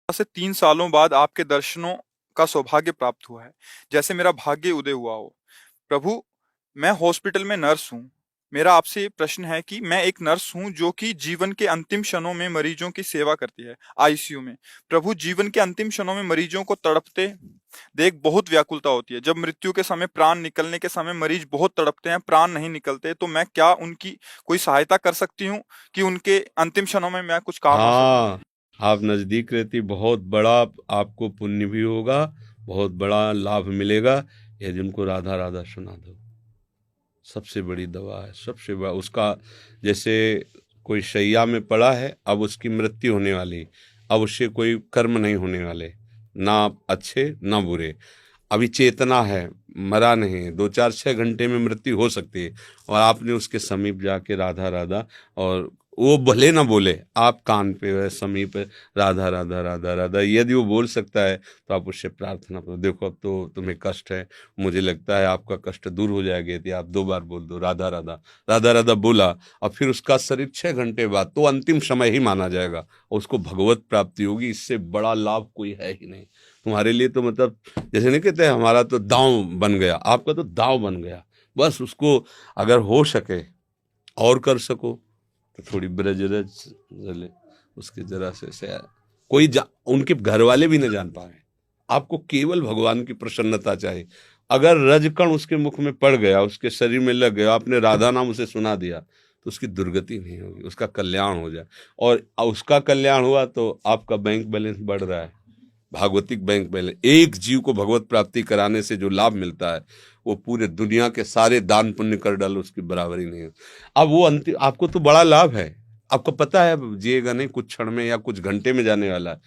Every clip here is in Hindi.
से 3 सालों बाद आपके दर्शनों का सौभाग्य प्राप्त हुआ है, जैसे मेरा भाग्य उदय हुआ हो। प्रभु, मैं हॉस्पिटल में नर्स हूँ। मेरा आपसे ये प्रश्न है कि मैं एक नर्स हूँ जो कि जीवन के अंतिम क्षणों में मरीजों की सेवा करती है, आईसीयू में। प्रभु, जीवन के अंतिम क्षणों में मरीजों को तड़पते देख बहुत व्याकुलता होती है। जब मृत्यु के समय, प्राण निकलने के समय मरीज बहुत तड़पते हैं, प्राण नहीं निकलते, तो मैं क्या उनकी कोई सहायता कर सकती हूँ कि उनके अंतिम क्षणों में मैं कुछ काम आ सकूँ? हाँ, आप नज़दीक रहती बहुत बड़ा आपको पुण्य भी होगा, बहुत बड़ा लाभ मिलेगा यदि उनको राधा राधा सुना दो। सबसे बड़ी दवा है, सबसे बड़ा उसका। जैसे कोई शैया में पड़ा है, अब उसकी मृत्यु होने वाली, अब उससे कोई कर्म नहीं होने वाले, ना अच्छे ना बुरे। अभी चेतना है, मरा नहीं है, 2 4 6 घंटे में मृत्यु हो सकती है, और आपने उसके समीप जाके राधा राधा, और वो भले ना बोले, आप कान पे है समीप है, राधा राधा राधा राधा, यदि वो बोल सकता है तो आप उससे प्रार्थना करो, देखो अब तो तुम्हें कष्ट है, मुझे लगता है आपका कष्ट दूर हो जाएगा यदि आप 2 बार बोल दो राधा राधा। राधा राधा बोला, और फिर उसका शरीर 6 घंटे बाद तो अंतिम समय ही माना जाएगा, और उसको भगवत प्राप्ति होगी। इससे बड़ा लाभ कोई है ही नहीं तुम्हारे लिए। तो मतलब जैसे नहीं कहते हमारा तो दांव बन गया, आपका तो दांव बन गया। बस उसको अगर हो सके और कर सको तो थोड़ी ब्रज रज जले उसके जरा से कोई उनके घर वाले भी न जान पाए। आपको केवल भगवान की प्रसन्नता चाहिए। अगर रजकण उसके मुख में पड़ गया, उसके शरीर में लग गया, आपने राधा नाम उसे सुना दिया, तो उसकी दुर्गति नहीं होगी, उसका कल्याण हो जाए। और उसका कल्याण हुआ तो आपका बैंक बैलेंस बढ़ रहा है, भागवतिक बैंक बैलेंस। एक जीव को भगवत प्राप्ति कराने से जो लाभ मिलता है, वो पूरे दुनिया के सारे दान पुण्य कर डालो उसकी बराबरी नहीं है। अब वो अंतिम आपको तो बड़ा लाभ है, आपको पता है जिएगा नहीं, कुछ क्षण में या कुछ घंटे में जाने वाला है।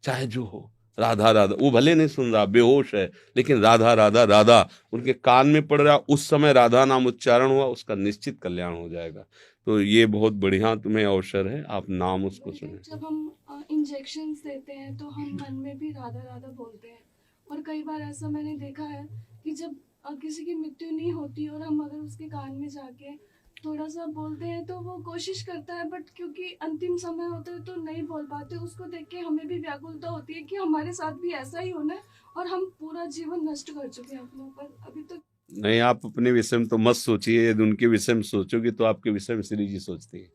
चाहे जो हो, राधा राधा, वो भले नहीं सुन रहा, बेहोश है, लेकिन राधा राधा राधा उनके कान में पड़ रहा, उस समय राधा नाम उच्चारण हुआ, उसका निश्चित कल्याण हो जाएगा। तो ये बहुत बढ़िया तुम्हें अवसर है, आप नाम उसको लेकिन सुने। जब हम इंजेक्शंस देते हैं तो हम मन में भी राधा राधा बोलते हैं। और कई बार ऐसा मैंने देखा है कि जब किसी की मृत्यु नहीं होती और हम अगर उसके कान में जाके थोड़ा सा बोलते हैं तो वो कोशिश करता है, बट क्योंकि अंतिम समय होता है तो नहीं बोल पाते। उसको देख के हमें भी व्याकुलता होती है कि हमारे साथ भी ऐसा ही होना है, और हम पूरा जीवन नष्ट कर चुके हैं अपने ऊपर अभी तक। नहीं, आप अपने विषय में तो मत सोचिए, यदि उनके विषय में सोचोगे तो आपके विषय में श्री जी सोचती है।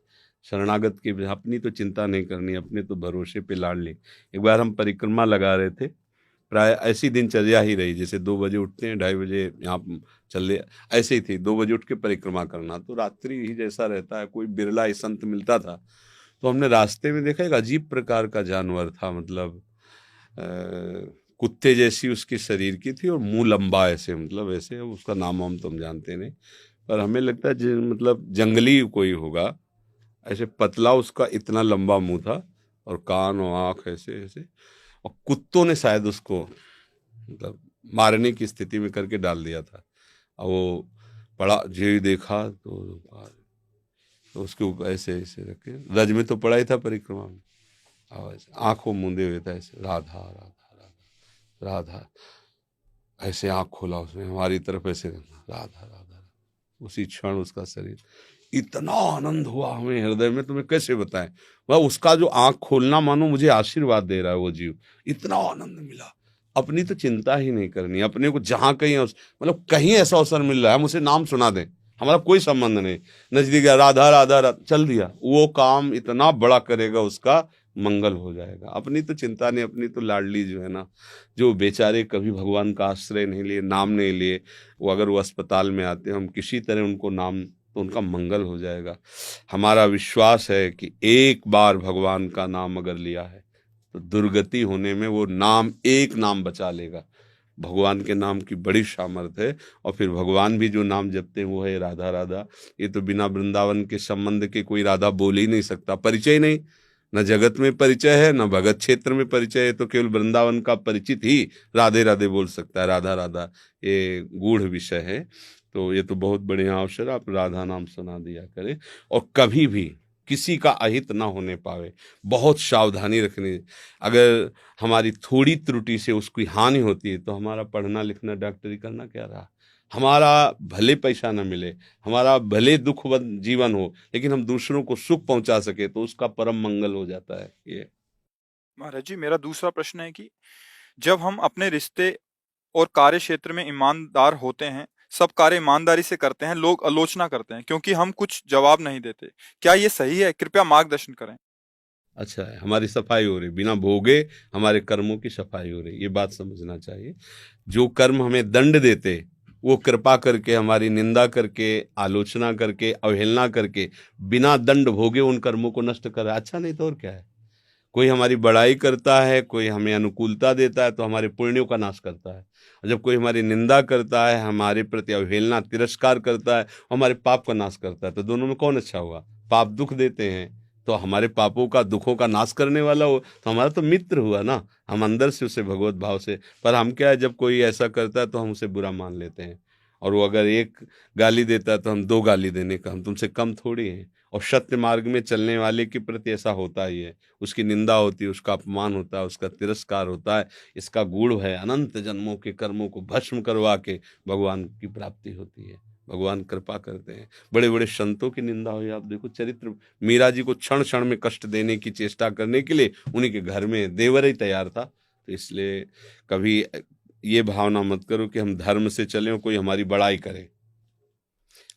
शरणागत की अपनी तो चिंता नहीं करनी, अपने तो भरोसे पे लाड़ ली। एक बार हम परिक्रमा लगा रहे थे, प्राय ऐसी दिनचर्या ही रही, जैसे 2 बजे उठते हैं, 2:30 बजे यहाँ चले, ऐसे ही थी, 2 बजे उठ के परिक्रमा करना, तो रात्रि ही जैसा रहता है, कोई बिरला ही संत मिलता था। तो हमने रास्ते में देखा एक अजीब प्रकार का जानवर था, मतलब कुत्ते जैसी उसके शरीर की थी, और मुंह लंबा ऐसे, मतलब ऐसे, उसका नाम हम तो हम जानते नहीं, पर हमें लगता है मतलब जंगली कोई होगा। ऐसे पतला उसका इतना लंबा मुंह था, और कान और आँख ऐसे ऐसे, और कुत्तों ने शायद उसको मतलब मारने की स्थिति में करके डाल दिया था। और वो पड़ा, जो ही देखा तो उसके ऊपर ऐसे ऐसे रखे, रज में तो पड़ा ही था परिक्रमा में, और ऐसे आंखों मूंदे हुए था, ऐसे राधा राधा राधा राधा, ऐसे आंख खोला उसने हमारी तरफ, ऐसे राधा राधा राधा। उसी क्षण उसका शरीर, इतना आनंद हुआ हमें हृदय में, तुम्हें कैसे बताएं। वह उसका जो आंख खोलना मानो मुझे आशीर्वाद दे रहा है वो जीव, इतना आनंद मिला। अपनी तो चिंता ही नहीं करनी, अपने को जहां कहीं मतलब कहीं ऐसा अवसर मिल रहा है, हम उसे नाम सुना दें, हमारा कोई संबंध नहीं, नजदीक राधा राधा राधा चल दिया, वो काम इतना बड़ा करेगा, उसका मंगल हो जाएगा। अपनी तो चिंता नहीं, अपनी तो लाडली जो है ना, जो बेचारे कभी भगवान का आश्रय नहीं लिए, नाम नहीं लिए, वो अगर वो अस्पताल में आते हैं, हम किसी तरह उनको नाम, तो उनका मंगल हो जाएगा। हमारा विश्वास है कि एक बार भगवान का नाम अगर लिया है तो दुर्गति होने में वो नाम, एक नाम बचा लेगा। भगवान के नाम की बड़ी सामर्थ है। और फिर भगवान भी जो नाम जपते हैं वो है राधा राधा। ये तो बिना वृंदावन के संबंध के कोई राधा बोल ही नहीं सकता, परिचय नहीं, न जगत में परिचय है, न भगत क्षेत्र में परिचय है, तो केवल वृंदावन का परिचित ही राधे राधे बोल सकता है, राधा राधा, ये गूढ़ विषय है। तो ये तो बहुत बढ़िया अवसर, आप राधा नाम सुना दिया करें, और कभी भी किसी का अहित ना होने पावे, बहुत सावधानी रखनी। अगर हमारी थोड़ी त्रुटि से उसकी हानि होती है तो हमारा पढ़ना लिखना डॉक्टरी करना क्या रहा। हमारा भले पैसा न मिले, हमारा भले दुखवंत जीवन हो, लेकिन हम दूसरों को सुख पहुंचा सके तो उसका परम मंगल हो जाता है ये। महाराज जी, मेरा दूसरा प्रश्न है कि जब हम अपने रिश्ते और कार्य क्षेत्र में ईमानदार होते हैं, सब कार्य ईमानदारी से करते हैं, लोग आलोचना करते हैं क्योंकि हम कुछ जवाब नहीं देते। क्या ये सही है? कृपया मार्गदर्शन करें। अच्छा है, हमारी सफाई हो रही, बिना भोगे हमारे कर्मों की सफाई हो रही, ये बात समझना चाहिए। जो कर्म हमें दंड देते, वो कृपा करके, हमारी निंदा करके, आलोचना करके, अवहेलना करके, बिना दंड भोगे उन कर्मों को नष्ट कर, अच्छा नहीं तो और क्या है। कोई हमारी बड़ाई करता है, कोई हमें अनुकूलता देता है तो हमारे पुण्यों का नाश करता है, और जब कोई हमारी निंदा करता है, हमारे प्रति अवहेलना, तिरस्कार करता है, हमारे पाप का नाश करता है, तो दोनों में कौन अच्छा हुआ। पाप दुख देते हैं, तो हमारे पापों का, दुखों का नाश करने वाला हो तो हमारा तो मित्र हुआ ना, हम अंदर से उसे भगवत भाव से। पर हम क्या है, जब कोई ऐसा करता है तो हम उसे बुरा मान लेते हैं, और वो अगर एक गाली देता है तो हम दो गाली देने का, हम तुमसे कम थोड़ी हैं। और सत्य मार्ग में चलने वाले के प्रति ऐसा होता ही है, उसकी निंदा होती है, उसका अपमान होता है, उसका तिरस्कार होता है। इसका गुण है, अनंत जन्मों के कर्मों को भस्म करवा के भगवान की प्राप्ति होती है, भगवान कृपा करते हैं। बड़े बड़े संतों की निंदा हुई, आप देखो चरित्र, मीरा जी को क्षण क्षण में कष्ट देने की चेष्टा करने के लिए उन्हीं के घर में देवर ही तैयार था। तो इसलिए कभी ये भावना मत करो कि हम धर्म से चलें और कोई हमारी बड़ाई करे।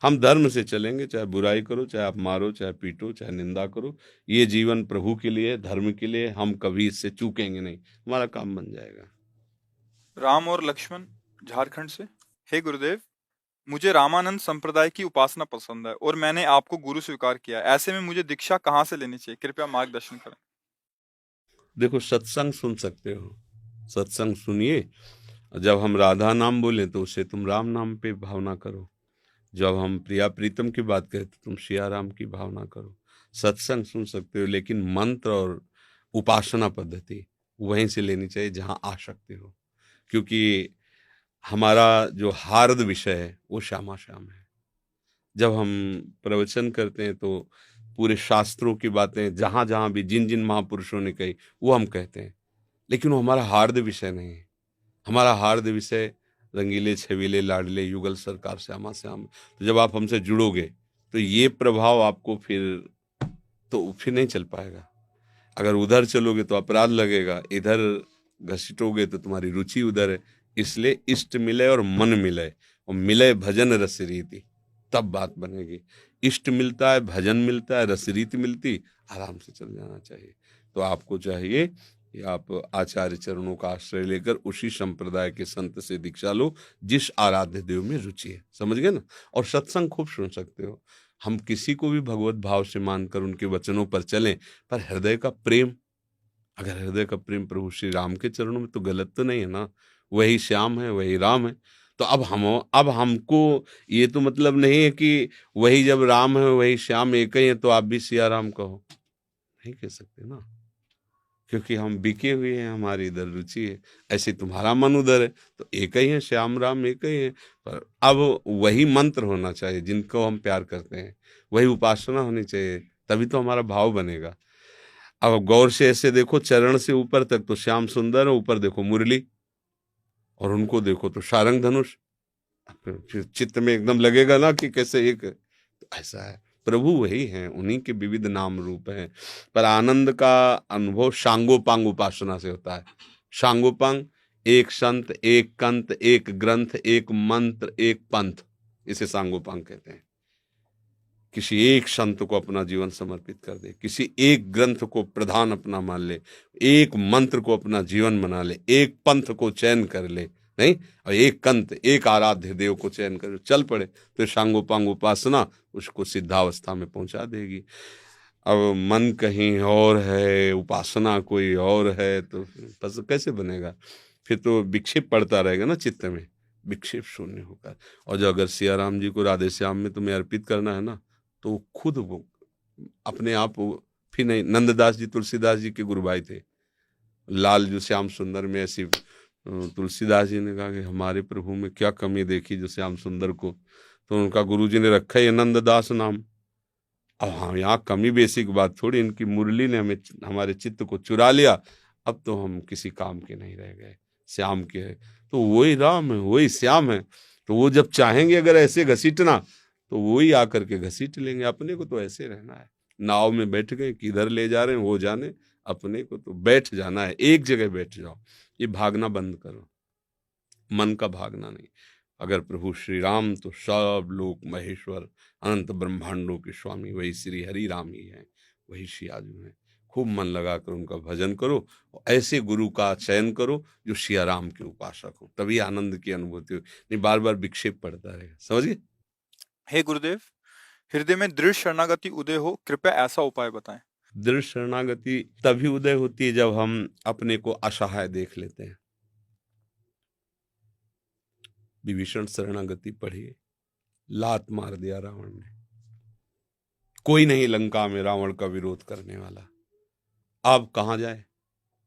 हम धर्म से चलेंगे, चाहे बुराई करो, चाहे आप मारो, चाहे पीटो, चाहे निंदा करो, ये जीवन प्रभु के लिए, धर्म के लिए, हम कभी इससे चूकेंगे नहीं, हमारा काम बन जाएगा। राम और लक्ष्मण, झारखंड से। हे गुरुदेव, मुझे रामानंद संप्रदाय की उपासना पसंद है और मैंने आपको गुरु स्वीकार किया है। ऐसे में मुझे दीक्षा कहाँ से लेनी चाहिए? कृपया मार्गदर्शन करें। देखो, सत्संग सुन सकते हो, सत्संग सुनिए। जब हम राधा नाम बोले तो उसे तुम राम नाम पे भावना करो, जब हम प्रिया प्रीतम की बात करें तो तुम सिया राम की भावना करो। सत्संग सुन सकते हो, लेकिन मंत्र और उपासना पद्धति वहीं से लेनी चाहिए जहाँ आ सकते हो, क्योंकि हमारा जो हार्द विषय है वो श्यामा श्याम है। जब हम प्रवचन करते हैं तो पूरे शास्त्रों की बातें जहाँ जहाँ भी जिन जिन महापुरुषों ने कही वो हम कहते हैं, लेकिन वो हमारा हार्द विषय नहीं है। हमारा हार्द विषय रंगीले छबीले लाडले युगल सरकार श्यामा श्याम। तो जब आप हमसे जुड़ोगे तो ये प्रभाव आपको फिर नहीं चल पाएगा। अगर उधर चलोगे तो अपराध लगेगा, इधर घसीटोगे तो तुम्हारी रुचि उधर है। इसलिए इष्ट मिले और मन मिले, और मिले भजन रस रीति, तब बात बनेगी। इष्ट मिलता है, भजन मिलता है, रस रीति मिलती, आराम से चल जाना चाहिए। तो आपको चाहिए कि आप आचार्य चरणों का आश्रय लेकर उसी संप्रदाय के संत से दीक्षा लो जिस आराध्य देव में रुचि है, समझ गए ना। और सत्संग खूब सुन सकते हो। हम किसी को भी भगवत भाव से मानकर उनके वचनों पर चलें, पर हृदय का प्रेम, अगर हृदय का प्रेम प्रभु श्री राम के चरणों में, तो गलत तो नहीं है ना। वही श्याम है, वही राम है। तो अब हमको ये तो मतलब नहीं है कि वही जब राम है वही श्याम एक ही है तो आप भी सिया राम कहो, नहीं कह सकते ना, क्योंकि हम बिके हुए हैं, हमारी इधर रुचि है। ऐसे तुम्हारा मन उधर है तो एक ही है, श्याम राम एक ही है। पर अब वही मंत्र होना चाहिए जिनको हम प्यार करते हैं, वही उपासना होनी चाहिए, तभी तो हमारा भाव बनेगा। अब गौर से ऐसे देखो, चरण से ऊपर तक तो श्याम सुंदर है, ऊपर देखो मुरली, और उनको देखो तो सारंग धनुष, फिर चित्त में एकदम लगेगा ना कि कैसे एक, तो ऐसा है। प्रभु वही हैं, उन्हीं के विविध नाम रूप हैं। पर आनंद का अनुभव सांगोपांग उपासना से होता है। सांगोपांग, एक संत, एक कंत, एक ग्रंथ, एक मंत्र, एक पंथ, इसे सांगोपांग कहते हैं। किसी एक संत को अपना जीवन समर्पित कर दे, किसी एक ग्रंथ को प्रधान अपना मान ले, एक मंत्र को अपना जीवन बना ले, एक पंथ को चयन कर ले, नहीं, और एक कंत, एक आराध्य देव को चयन कर चल पड़े, तो सांगोपांग उपासना उसको सिद्धावस्था में पहुंचा देगी। अब मन कहीं और है, उपासना कोई और है, तो बस कैसे बनेगा। फिर तो विक्षेप पड़ता रहेगा ना चित्त में, विक्षेप शून्य होकर। और जो अगर सिया राम जी को राधे श्याम में तुम्हें अर्पित करना है ना, तो खुद वो अपने आप फिर नहीं। नंददास जी तुलसीदास जी के गुरु भाई थे, लाल जो श्याम सुंदर में ऐसी, तुलसीदास जी ने कहा कि हमारे प्रभु में क्या कमी देखी जो श्याम सुंदर को, तो उनका गुरु जी ने रखा है नंददास नाम। अब हाँ, यहाँ कमी बेसिक बात थोड़ी, इनकी मुरली ने हमारे चित्त को चुरा लिया, अब तो हम किसी काम के नहीं रह गए, श्याम के है। तो वही राम है, वही श्याम है। तो वो जब चाहेंगे अगर ऐसे घसीटना, तो वही आकर के घसीट लेंगे। अपने को तो ऐसे रहना है, नाव में बैठ गए, किधर ले जा रहे हैं वो जाने, अपने को तो बैठ जाना है, एक जगह बैठ जाओ, ये भागना बंद करो, मन का भागना नहीं। अगर प्रभु श्री राम तो सब लोक महेश्वर अनंत ब्रह्मांडों के स्वामी वही श्री हरि राम ही है, वही सियाजू हैं। खूब मन लगाकर उनका भजन करो और ऐसे गुरु का चयन करो जो सिया राम के उपासक हो, तभी आनंद की अनुभूति हो, नहीं बार बार विक्षेप पड़ता रहेगा। समझिए। हे गुरुदेव, हृदय में दृढ़ शरणागति उदय हो, कृपया ऐसा उपाय बताएं। दृढ़ शरणागति तभी उदय होती है जब हम अपने को असहाय देख लेते हैं। विभीषण शरणागति पढ़िए, लात मार दिया रावण ने, कोई नहीं लंका में रावण का विरोध करने वाला। अब कहाँ जाए,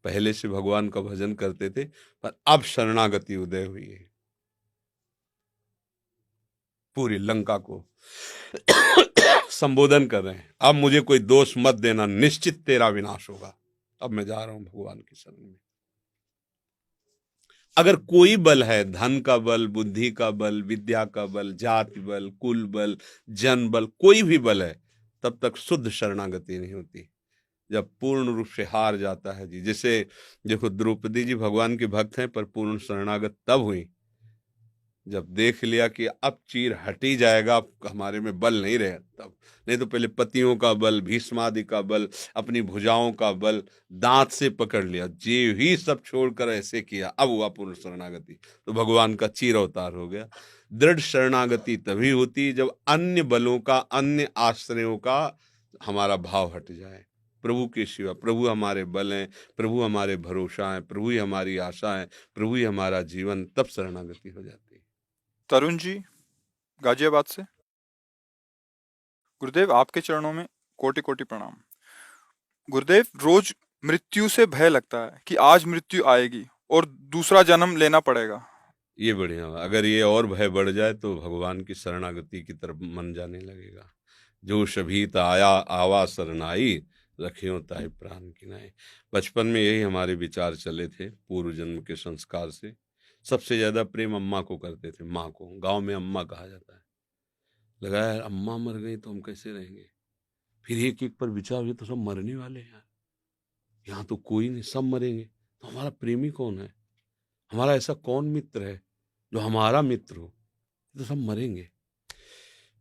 पहले से भगवान का भजन करते थे पर अब शरणागति उदय हुई है, पूरी लंका को संबोधन कर रहे हैं, अब मुझे कोई दोष मत देना, निश्चित तेरा विनाश होगा, अब मैं जा रहा हूं भगवान की शरण में। अगर कोई बल है, धन का बल, बुद्धि का बल, विद्या का बल, जाति बल, कुल बल, जन बल, कोई भी बल है, तब तक शुद्ध शरणागति नहीं होती। जब पूर्ण रूप से हार जाता है जी, जैसे देखो द्रौपदी जी भगवान के भक्त हैं पर पूर्ण शरणागत तब हुई जब देख लिया कि अब चीर हट ही जाएगा, अब हमारे में बल नहीं रहे तब। नहीं तो पहले पतियों का बल, भीष्मादि का बल, अपनी भुजाओं का बल, दांत से पकड़ लिया, जे ही सब छोड़कर ऐसे किया, अब हुआ पूर्ण शरणागति, तो भगवान का चीर अवतार हो गया। दृढ़ शरणागति तभी होती जब अन्य बलों का, अन्य आश्रयों का हमारा भाव हट जाए। प्रभु के सिवा, प्रभु हमारे बल हैं, प्रभु हमारे भरोसा है, प्रभु ही हमारी आशा है, प्रभु ही हमारा जीवन, तब शरणागति हो जाती है। तरुण जी गाजियाबाद से। गुरुदेव, आपके चरणों में कोटि कोटि प्रणाम। गुरुदेव, रोज मृत्यु से भय लगता है कि आज मृत्यु आएगी और दूसरा जन्म लेना पड़ेगा। ये बढ़िया, अगर ये और भय बढ़ जाए तो भगवान की शरणागति की तरफ मन जाने लगेगा। जो शभीत आया आवा शरणाई, रखियो ताहि प्राण किनाए। बचपन में यही हमारे विचार चले थे, पूर्व जन्म के संस्कार से। सबसे ज्यादा प्रेम अम्मा को करते थे, माँ को, गांव में अम्मा कहा जाता है। लगा यार अम्मा मर गई तो हम कैसे रहेंगे, फिर एक एक पर विचार हुए तो सब मरने वाले हैं यार, यहाँ तो कोई नहीं, सब मरेंगे, तो हमारा प्रेमी कौन है, हमारा ऐसा कौन मित्र है जो हमारा मित्र हो, तो सब मरेंगे।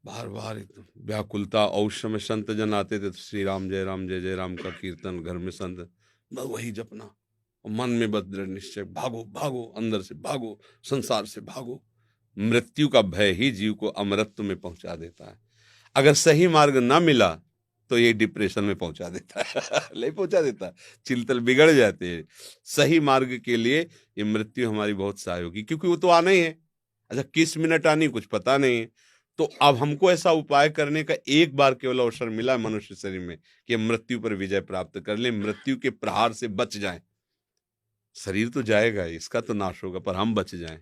बार बार एकदम व्याकुलता। और उस समय संत जन आते थे तो श्री राम जय जय राम का कीर्तन घर में संत, बस वही जपना, और मन में बस दृढ़ निश्चय, भागो भागो, अंदर से भागो, संसार से भागो। मृत्यु का भय ही जीव को अमरत्व में पहुंचा देता है। अगर सही मार्ग ना मिला तो ये डिप्रेशन में पहुंचा देता है नहीं पहुंचा देता, चिंतन बिगड़ जाते हैं। सही मार्ग के लिए ये मृत्यु हमारी बहुत सहयोगी, क्योंकि वो तो आना ही है। अच्छा किस मिनट आनी कुछ पता नहीं है, तो अब हमको ऐसा उपाय करने का एक बार केवल अवसर मिला मनुष्य शरीर में कि हम मृत्यु पर विजय प्राप्त कर ले, मृत्यु के प्रहार से बच जाएं। शरीर तो जाएगा, इसका तो नाश होगा, पर हम बच जाएं,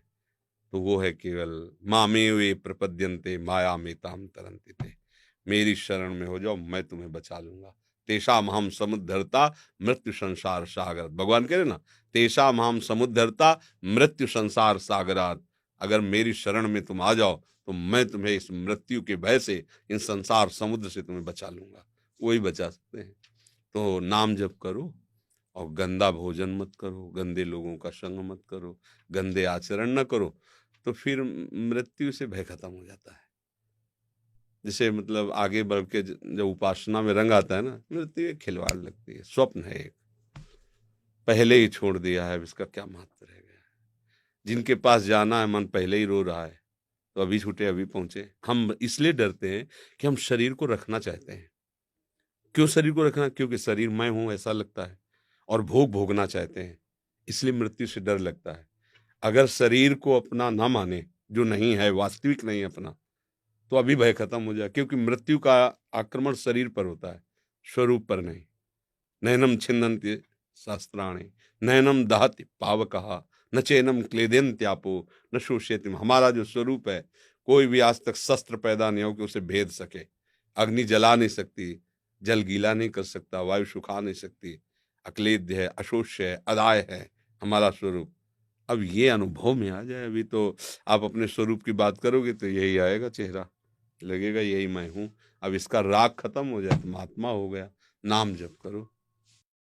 तो वो है केवल मामे वे प्रपद्यन्ते माया में ताम तरंते थे। मेरी शरण में हो जाओ, मैं तुम्हें बचा लूंगा। तेषाम हम समुद्धरता मृत्यु संसार सागर, भगवान कह रहे ना, तेषाम हम समुद्धरता मृत्यु संसार सागरात। अगर मेरी शरण में तुम आ जाओ तो मैं तुम्हें इस मृत्यु के भय से, इन संसार समुद्र से तुम्हें बचा लूंगा। वही बचा सकते हैं। तो नाम जप करो और गंदा भोजन मत करो, गंदे लोगों का संग मत करो, गंदे आचरण न करो, तो फिर मृत्यु से भय खत्म हो जाता है। जैसे मतलब आगे बढ़ के जब उपासना में रंग आता है ना, मृत्यु एक खिलवाड़ लगती है, स्वप्न है एक, पहले ही छोड़ दिया है, अब इसका क्या महत्व रह गया है। जिनके पास जाना है मन पहले ही रो रहा है, तो अभी छूटे अभी पहुंचे। हम इसलिए डरते हैं कि हम शरीर को रखना चाहते हैं। क्यों शरीर को रखना? क्योंकि शरीर मैं हूं ऐसा लगता है, और भोग भोगना चाहते हैं, इसलिए मृत्यु से डर लगता है। अगर शरीर को अपना ना माने, जो नहीं है, वास्तविक नहीं अपना, तो अभी भय खत्म हो जाए, क्योंकि मृत्यु का आक्रमण शरीर पर होता है, स्वरूप पर नहीं। नैनम छिन्नन्ति शास्त्राणि, नैनम दहति पावकः, न चैनम क्लेदेन्त्यापो न शोष्यति। हमारा जो स्वरूप है, कोई भी आज तक शस्त्र पैदा नहीं हो कि उसे भेद सके। अग्नि जला नहीं सकती, जल गीला नहीं कर सकता, वायु सुखा नहीं सकती। अक्लेद्य है, अशोष्य है, अदाय है हमारा स्वरूप। अब ये अनुभव में आ जाए, अभी तो आप अपने स्वरूप की बात करोगे तो यही आएगा चेहरा, लगेगा यही मैं हूँ। अब इसका राग खत्म हो जाए तो महात्मा हो गया। नाम जप करो,